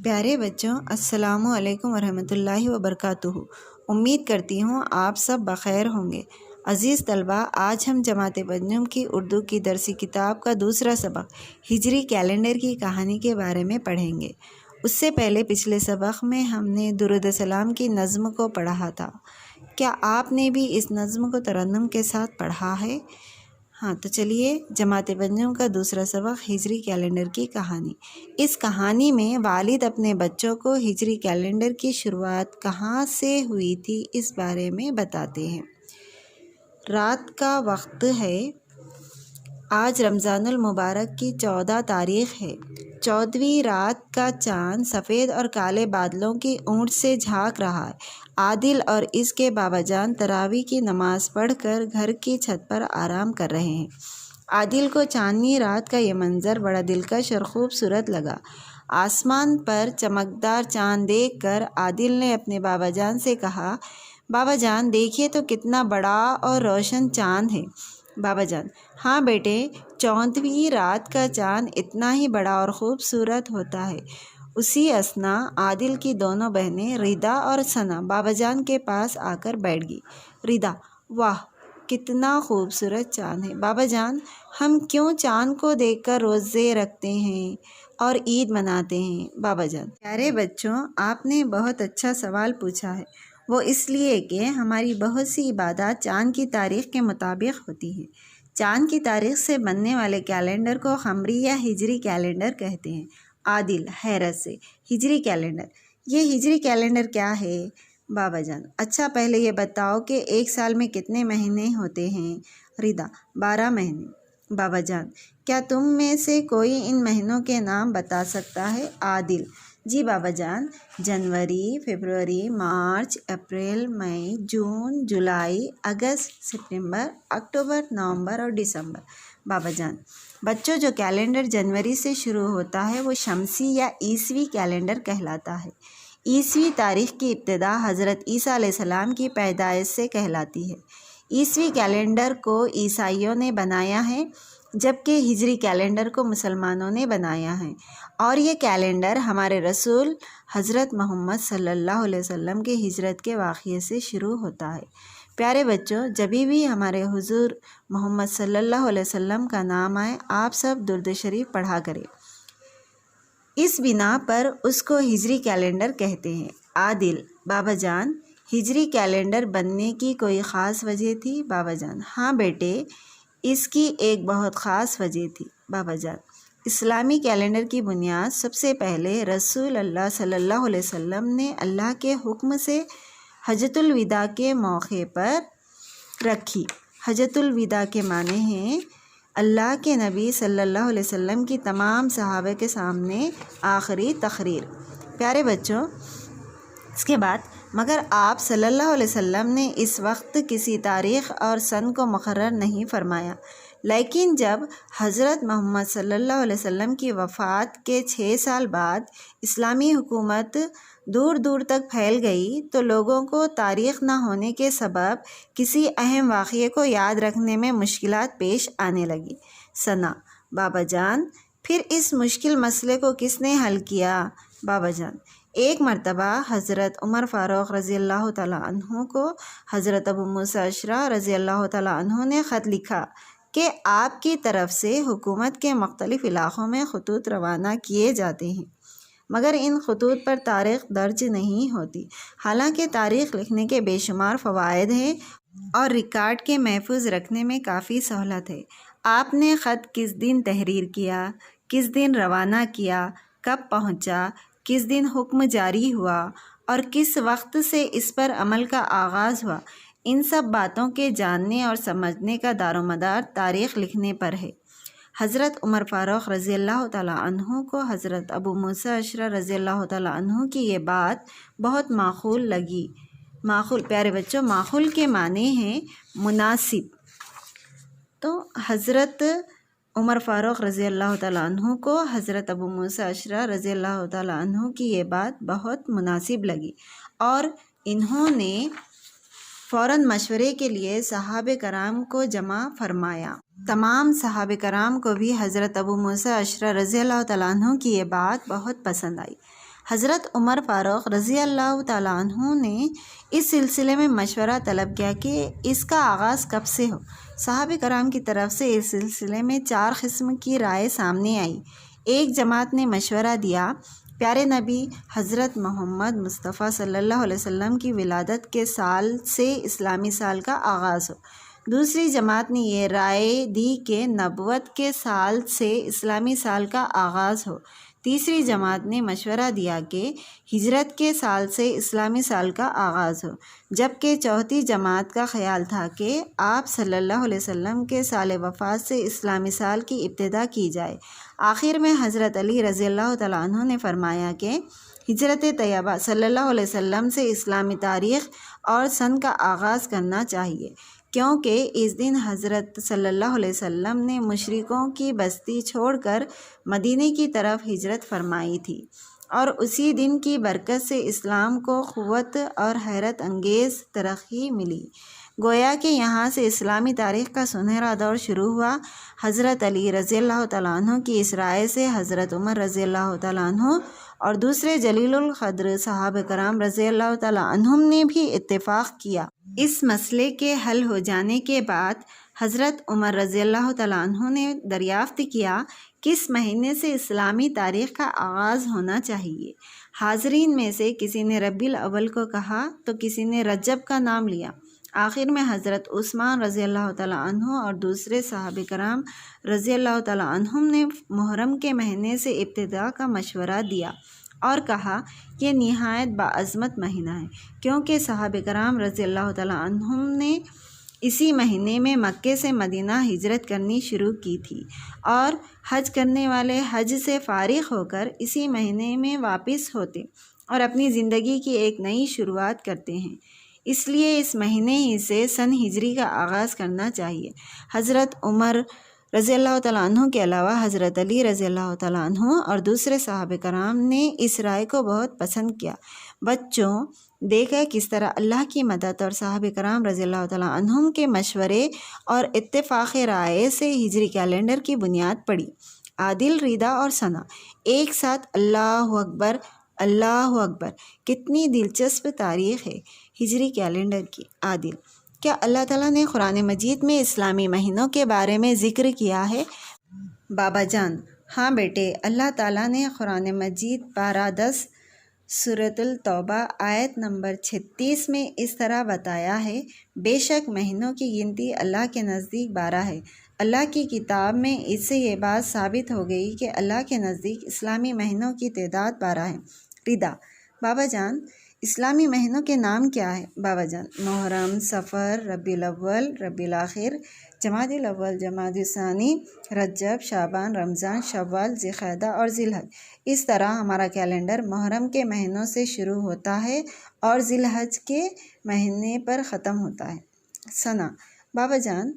پیارے بچوں، السلام علیکم ورحمۃ اللہ وبرکاتہ۔ امید کرتی ہوں آپ سب بخیر ہوں گے۔ عزیز طلباء، آج ہم جماعت پنجم کی اردو کی درسی کتاب کا دوسرا سبق ہجری کیلنڈر کی کہانی کے بارے میں پڑھیں گے۔ اس سے پہلے پچھلے سبق میں ہم نے درود السلام کی نظم کو پڑھا تھا۔ کیا آپ نے بھی اس نظم کو ترنم کے ساتھ پڑھا ہے؟ ہاں، تو چلیے جماعت پنجم کا دوسرا سبق ہجری کیلنڈر کی کہانی۔ اس کہانی میں والد اپنے بچوں کو ہجری کیلنڈر کی شروعات کہاں سے ہوئی تھی اس بارے میں بتاتے ہیں۔ رات کا وقت ہے۔ آج رمضان المبارک کی 14 تاریخ ہے۔ 14ویں رات کا چاند سفید اور کالے بادلوں کی اونٹ سے جھانک رہا ہے۔ عادل اور اس کے بابا جان تراویح کی نماز پڑھ کر گھر کی چھت پر آرام کر رہے ہیں۔ عادل کو چاندنی رات کا یہ منظر بڑا دلکش اور خوبصورت لگا۔ آسمان پر چمکدار چاند دیکھ کر عادل نے اپنے بابا جان سے کہا، بابا جان دیکھیے تو کتنا بڑا اور روشن چاند ہے۔ بابا جان: ہاں بیٹے، 14ویں رات کا چاند اتنا ہی بڑا اور خوبصورت ہوتا ہے۔ اسی اثناء عادل کی دونوں بہنیں ردا اور ثنا بابا جان کے پاس آ کر بیٹھ گئی۔ ردا: واہ، کتنا خوبصورت چاند ہے بابا جان، ہم کیوں چاند کو دیکھ کر روزے رکھتے ہیں اور عید مناتے ہیں؟ بابا جان: پیارے بچوں، آپ نے بہت اچھا سوال پوچھا ہے۔ وہ اس لیے کہ ہماری بہت سی عبادات چاند کی تاریخ کے مطابق ہوتی ہیں۔ چاند کی تاریخ سے بننے والے کیلنڈر کو قمری یا ہجری کیلنڈر کہتے ہیں۔ عادل حیرت سے: ہجری کیلنڈر، یہ ہجری کیلنڈر کیا ہے؟ بابا جان: اچھا پہلے یہ بتاؤ کہ ایک سال میں کتنے مہینے ہوتے ہیں؟ ردا: 12 مہینے۔ بابا جان: کیا تم میں سے کوئی ان مہینوں کے نام بتا سکتا ہے؟ عادل: جی بابا جان، جنوری، فروری، مارچ، اپریل، مئی، جون، جولائی، اگست، ستمبر، اکتوبر، نومبر اور دسمبر۔ بابا جان: بچوں، جو کیلنڈر جنوری سے شروع ہوتا ہے وہ شمسی یا عیسوی کیلنڈر کہلاتا ہے۔ عیسوی تاریخ کی ابتدا حضرت عیسیٰ علیہ السلام کی پیدائش سے کہلاتی ہے۔ عیسوی کیلنڈر کو عیسائیوں نے بنایا ہے، جبکہ ہجری کیلنڈر کو مسلمانوں نے بنایا ہے، اور یہ کیلنڈر ہمارے رسول حضرت محمد صلی اللہ علیہ وسلم کے ہجرت کے واقعے سے شروع ہوتا ہے۔ پیارے بچوں، جبھی بھی ہمارے حضور محمد صلی اللہ علیہ وسلم کا نام آئے، آپ سب درود شریف پڑھا کریں۔ اس بنا پر اس کو ہجری کیلنڈر کہتے ہیں۔ عادل: بابا جان، ہجری کیلنڈر بننے کی کوئی خاص وجہ تھی؟ بابا جان: ہاں بیٹے، اس کی ایک بہت خاص وجہ تھی۔ بابا جان: اسلامی کیلنڈر کی بنیاد سب سے پہلے رسول اللہ صلی اللہ علیہ وسلم نے اللہ کے حکم سے حجۃ الوداع کے موقع پر رکھی۔ حجۃ الوداع کے معنی ہیں اللہ کے نبی صلی اللہ علیہ وسلم کی تمام صحابہ کے سامنے آخری تقریر۔ پیارے بچوں، اس کے بعد مگر آپ صلی اللہ علیہ وسلم نے اس وقت کسی تاریخ اور سن کو مقرر نہیں فرمایا، لیکن جب حضرت محمد صلی اللہ علیہ وسلم کی وفات کے 6 سال بعد اسلامی حکومت دور دور تک پھیل گئی تو لوگوں کو تاریخ نہ ہونے کے سبب کسی اہم واقعے کو یاد رکھنے میں مشکلات پیش آنے لگی۔ ثنا: بابا جان، پھر اس مشکل مسئلے کو کس نے حل کیا؟ بابا جان: ایک مرتبہ حضرت عمر فاروق رضی اللہ تعالیٰ عنہ کو حضرت ابو موسیٰ اشعری رضی اللہ تعالیٰ عنہ نے خط لکھا کہ آپ کی طرف سے حکومت کے مختلف علاقوں میں خطوط روانہ کیے جاتے ہیں، مگر ان خطوط پر تاریخ درج نہیں ہوتی، حالانکہ تاریخ لکھنے کے بے شمار فوائد ہیں اور ریکارڈ کے محفوظ رکھنے میں کافی سہولت ہے۔ آپ نے خط کس دن تحریر کیا، کس دن روانہ کیا، کب پہنچا، کس دن حکم جاری ہوا اور کس وقت سے اس پر عمل کا آغاز ہوا، ان سب باتوں کے جاننے اور سمجھنے کا دار و مدار تاریخ لکھنے پر ہے۔ حضرت عمر فاروق رضی اللہ تعالیٰ عنہ کو حضرت ابو موسیٰ اشعری رضی اللہ تعالیٰ عنہ کی یہ بات بہت معقول لگی۔ معقول، پیارے بچوں، معقول کے معنی ہیں مناسب۔ تو حضرت عمر فاروق رضی اللہ تعالیٰ عنہ کو حضرت ابو موسیٰ اشعری رضی اللہ تعالیٰ عنہ کی یہ بات بہت مناسب لگی، اور انہوں نے فوراً مشورے کے لیے صحابہ کرام کو جمع فرمایا۔ تمام صحابہ کرام کو بھی حضرت ابو موسیٰ اشعری رضی اللہ تعالیٰ عنہ کی یہ بات بہت پسند آئی۔ حضرت عمر فاروق رضی اللہ تعالیٰ عنہ نے اس سلسلے میں مشورہ طلب کیا کہ اس کا آغاز کب سے ہو۔ صحابہ کرام کی طرف سے اس سلسلے میں 4 قسم کی رائے سامنے آئی۔ ایک جماعت نے مشورہ دیا پیارے نبی حضرت محمد مصطفیٰ صلی اللہ علیہ وسلم کی ولادت کے سال سے اسلامی سال کا آغاز ہو۔ دوسری جماعت نے یہ رائے دی کہ نبوت کے سال سے اسلامی سال کا آغاز ہو۔ تیسری جماعت نے مشورہ دیا کہ ہجرت کے سال سے اسلامی سال کا آغاز ہو، جبکہ چوتھی جماعت کا خیال تھا کہ آپ صلی اللہ علیہ وسلم کے سال وفات سے اسلامی سال کی ابتدا کی جائے۔ آخر میں حضرت علی رضی اللہ تعالیٰ عنہ نے فرمایا کہ ہجرت طیبہ صلی اللہ علیہ وسلم سے اسلامی تاریخ اور سن کا آغاز کرنا چاہیے، کیونکہ اس دن حضرت صلی اللہ علیہ وسلم نے مشرکوں کی بستی چھوڑ کر مدینے کی طرف ہجرت فرمائی تھی، اور اسی دن کی برکت سے اسلام کو قوت اور حیرت انگیز ترقی ملی، گویا کہ یہاں سے اسلامی تاریخ کا سنہرا دور شروع ہوا۔ حضرت علی رضی اللہ تعالیٰ عنہ کی اس رائے سے حضرت عمر رضی اللہ تعالیٰ عنہ اور دوسرے جلیل القدر صحابہ کرام رضی اللہ تعالیٰ عنہم نے بھی اتفاق کیا۔ اس مسئلے کے حل ہو جانے کے بعد حضرت عمر رضی اللہ تعالیٰ عنہ نے دریافت کیا کس مہینے سے اسلامی تاریخ کا آغاز ہونا چاہیے۔ حاضرین میں سے کسی نے ربیع الاول کو کہا تو کسی نے رجب کا نام لیا۔ آخر میں حضرت عثمان رضی اللہ تعالیٰ عنہ اور دوسرے صحابہ کرام رضی اللہ تعالیٰ عنہم نے محرم کے مہینے سے ابتدا کا مشورہ دیا اور کہا یہ نہایت باعظمت مہینہ ہے، کیونکہ صحابہ کرام رضی اللہ تعالیٰ عنہم نے اسی مہینے میں مکے سے مدینہ ہجرت کرنی شروع کی تھی، اور حج کرنے والے حج سے فارغ ہو کر اسی مہینے میں واپس ہوتے اور اپنی زندگی کی ایک نئی شروعات کرتے ہیں، اس لیے اس مہینے ہی سے سن ہجری کا آغاز کرنا چاہیے۔ حضرت عمر رضی اللہ تعالیٰ عنہ کے علاوہ حضرت علی رضی اللہ تعالیٰ عنہ اور دوسرے صحابہ کرام نے اس رائے کو بہت پسند کیا۔ بچوں، دیکھا کس طرح اللہ کی مدد اور صحابہ کرام رضی اللہ تعالیٰ عنہم کے مشورے اور اتفاق رائے سے ہجری کیلنڈر کی بنیاد پڑی۔ عادل، ریدا اور ثنا ایک ساتھ اللہ اکبر اللہ اکبر، کتنی دلچسپ تاریخ ہے ہجری کیلنڈر کی۔ عادل: کیا اللہ تعالیٰ نے قرآن مجید میں اسلامی مہینوں کے بارے میں ذکر کیا ہے؟ بابا جان: ہاں بیٹے، اللہ تعالیٰ نے قرآن مجید پارہ 10 سورۃ التوبہ آیت نمبر 36 میں اس طرح بتایا ہے، بے شک مہینوں کی گنتی اللہ کے نزدیک 12 ہے۔ اللہ کی کتاب میں اس سے یہ بات ثابت ہو گئی کہ اللہ کے نزدیک اسلامی مہینوں کی تعداد 12 ہے۔ ریدا: بابا جان، اسلامی مہینوں کے نام کیا ہے؟ بابا جان: محرم، صفر، ربیع الاول، ربیع الاخر، جمادی الاول، جمادی الثانی، رجب، شعبان، رمضان، شوال، ذی القعدہ اور ذی الحج۔ اس طرح ہمارا کیلنڈر محرم کے مہینوں سے شروع ہوتا ہے اور ذی الحج کے مہینے پر ختم ہوتا ہے۔ ثنا: بابا جان،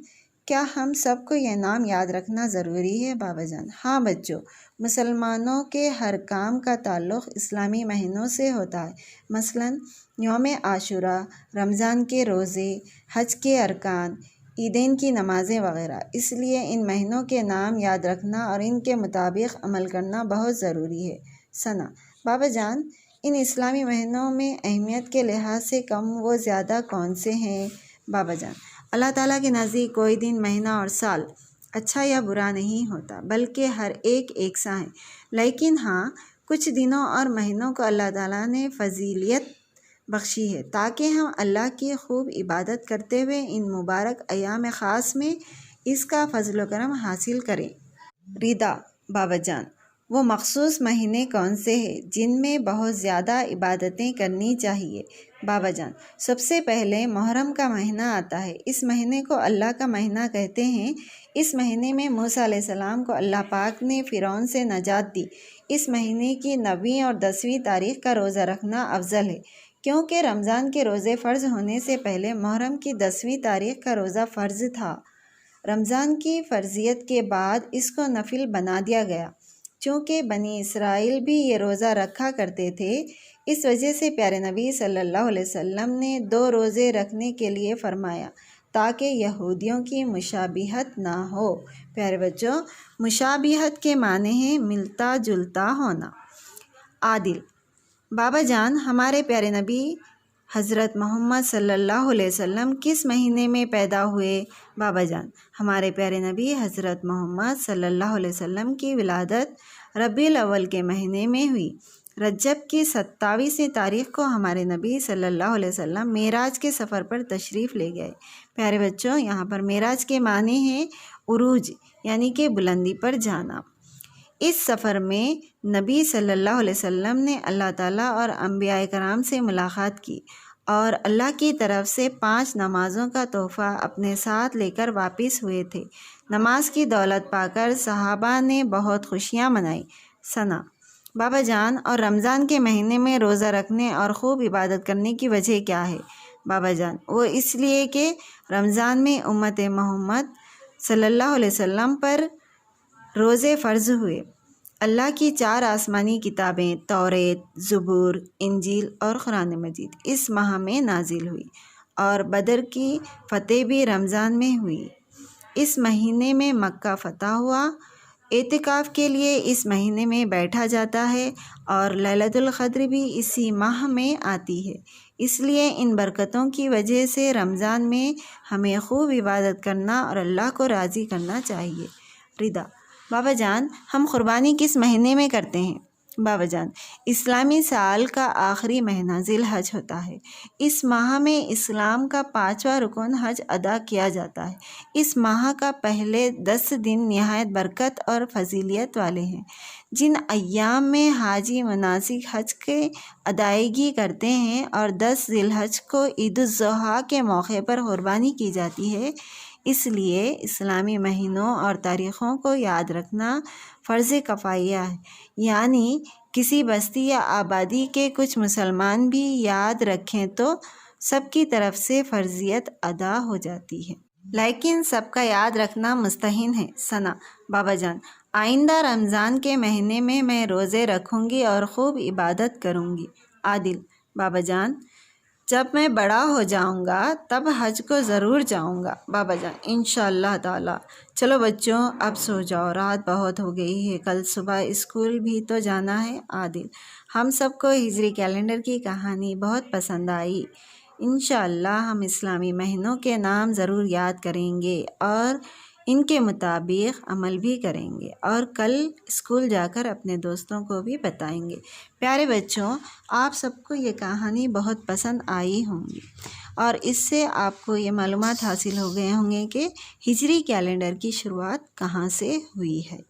کیا ہم سب کو یہ نام یاد رکھنا ضروری ہے؟ بابا جان: ہاں بچوں، مسلمانوں کے ہر کام کا تعلق اسلامی مہینوں سے ہوتا ہے، مثلاً یوم عاشوراء، رمضان کے روزے، حج کے ارکان، عیدین کی نمازیں وغیرہ۔ اس لیے ان مہینوں کے نام یاد رکھنا اور ان کے مطابق عمل کرنا بہت ضروری ہے۔ ثنا: بابا جان، ان اسلامی مہینوں میں اہمیت کے لحاظ سے کم و زیادہ کون سے ہیں؟ بابا جان: اللہ تعالیٰ کے نزدیک کوئی دن، مہینہ اور سال اچھا یا برا نہیں ہوتا، بلکہ ہر ایک یکساں ہے، لیکن ہاں کچھ دنوں اور مہینوں کو اللہ تعالیٰ نے فضیلت بخشی ہے تاکہ ہم اللہ کی خوب عبادت کرتے ہوئے ان مبارک ایام خاص میں اس کا فضل و کرم حاصل کریں۔ ریدا: بابا جان، وہ مخصوص مہینے کون سے ہیں جن میں بہت زیادہ عبادتیں کرنی چاہیے؟ بابا جان: سب سے پہلے محرم کا مہینہ آتا ہے، اس مہینے کو اللہ کا مہینہ کہتے ہیں۔ اس مہینے میں موسیٰ علیہ السلام کو اللہ پاک نے فرعون سے نجات دی۔ اس مہینے کی 9ویں اور 10ویں تاریخ کا روزہ رکھنا افضل ہے، کیونکہ رمضان کے روزے فرض ہونے سے پہلے محرم کی 10ویں تاریخ کا روزہ فرض تھا۔ رمضان کی فرضیت کے بعد اس کو نفل بنا دیا گیا۔ چونکہ بنی اسرائیل بھی یہ روزہ رکھا کرتے تھے، اس وجہ سے پیارے نبی صلی اللہ علیہ وسلم نے 2 روزے رکھنے کے لیے فرمایا تاکہ یہودیوں کی مشابہت نہ ہو۔ پیارے بچوں، مشابہت کے معنی ہے ملتا جلتا ہونا۔ عادل: بابا جان، ہمارے پیارے نبی حضرت محمد صلی اللہ علیہ وسلم کس مہینے میں پیدا ہوئے؟ بابا جان، ہمارے پیارے نبی حضرت محمد صلی اللہ علیہ وسلم کی ولادت ربیع الاول کے مہینے میں ہوئی۔ رجب کی 27ویں تاریخ کو ہمارے نبی صلی اللہ علیہ وسلم معراج کے سفر پر تشریف لے گئے۔ پیارے بچوں، یہاں پر معراج کے معنی ہیں عروج، یعنی کہ بلندی پر جانا۔ اس سفر میں نبی صلی اللہ علیہ وسلم نے اللہ تعالیٰ اور انبیاء کرام سے ملاقات کی اور اللہ کی طرف سے 5 نمازوں کا تحفہ اپنے ساتھ لے کر واپس ہوئے تھے۔ نماز کی دولت پا کر صحابہ نے بہت خوشیاں منائیں۔ ثنا: بابا جان، اور رمضان کے مہینے میں روزہ رکھنے اور خوب عبادت کرنے کی وجہ کیا ہے؟ بابا جان، وہ اس لیے کہ رمضان میں امت محمد صلی اللہ علیہ وسلم پر روزے فرض ہوئے۔ اللہ کی 4 آسمانی کتابیں توریت، زبور، انجیل اور قرآن مجید اس ماہ میں نازل ہوئی، اور بدر کی فتح بھی رمضان میں ہوئی۔ اس مہینے میں مکہ فتح ہوا۔ اعتکاف کے لیے اس مہینے میں بیٹھا جاتا ہے، اور لیلۃ القدر بھی اسی ماہ میں آتی ہے۔ اس لیے ان برکتوں کی وجہ سے رمضان میں ہمیں خوب عبادت کرنا اور اللہ کو راضی کرنا چاہیے۔ ردا: بابا جان، ہم قربانی کس مہینے میں کرتے ہیں؟ بابا جان، اسلامی سال کا آخری مہینہ ذی الحج ہوتا ہے۔ اس ماہ میں اسلام کا 5واں رکن حج ادا کیا جاتا ہے۔ اس ماہ کا پہلے 10 دن نہایت برکت اور فضیلت والے ہیں۔ جن ایام میں حاجی مناسک حج کی ادائیگی کرتے ہیں اور 10 ذی الحج کو عید الاضحیٰ کے موقع پر قربانی کی جاتی ہے، اس لیے اسلامی مہینوں اور تاریخوں کو یاد رکھنا فرض کفایہ ہے، یعنی کسی بستی یا آبادی کے کچھ مسلمان بھی یاد رکھیں تو سب کی طرف سے فرضیت ادا ہو جاتی ہے، لیکن سب کا یاد رکھنا مستحب ہے۔ ثنا: بابا جان، آئندہ رمضان کے مہینے میں میں روزے رکھوں گی اور خوب عبادت کروں گی۔ عادل: بابا جان، جب میں بڑا ہو جاؤں گا تب حج کو ضرور جاؤں گا۔ بابا جان: انشاءاللہ تعالی۔ چلو بچوں، اب سو جاؤ، رات بہت ہو گئی ہے، کل صبح اسکول بھی تو جانا ہے۔ عادل: ہم سب کو ہجری کیلنڈر کی کہانی بہت پسند آئی۔ انشاءاللہ ہم اسلامی مہینوں کے نام ضرور یاد کریں گے اور ان کے مطابق عمل بھی کریں گے، اور کل اسکول جا کر اپنے دوستوں کو بھی بتائیں گے۔ پیارے بچوں، آپ سب کو یہ کہانی بہت پسند آئی ہوں گی، اور اس سے آپ کو یہ معلومات حاصل ہو گئے ہوں گے کہ ہجری کیلنڈر کی شروعات کہاں سے ہوئی ہے۔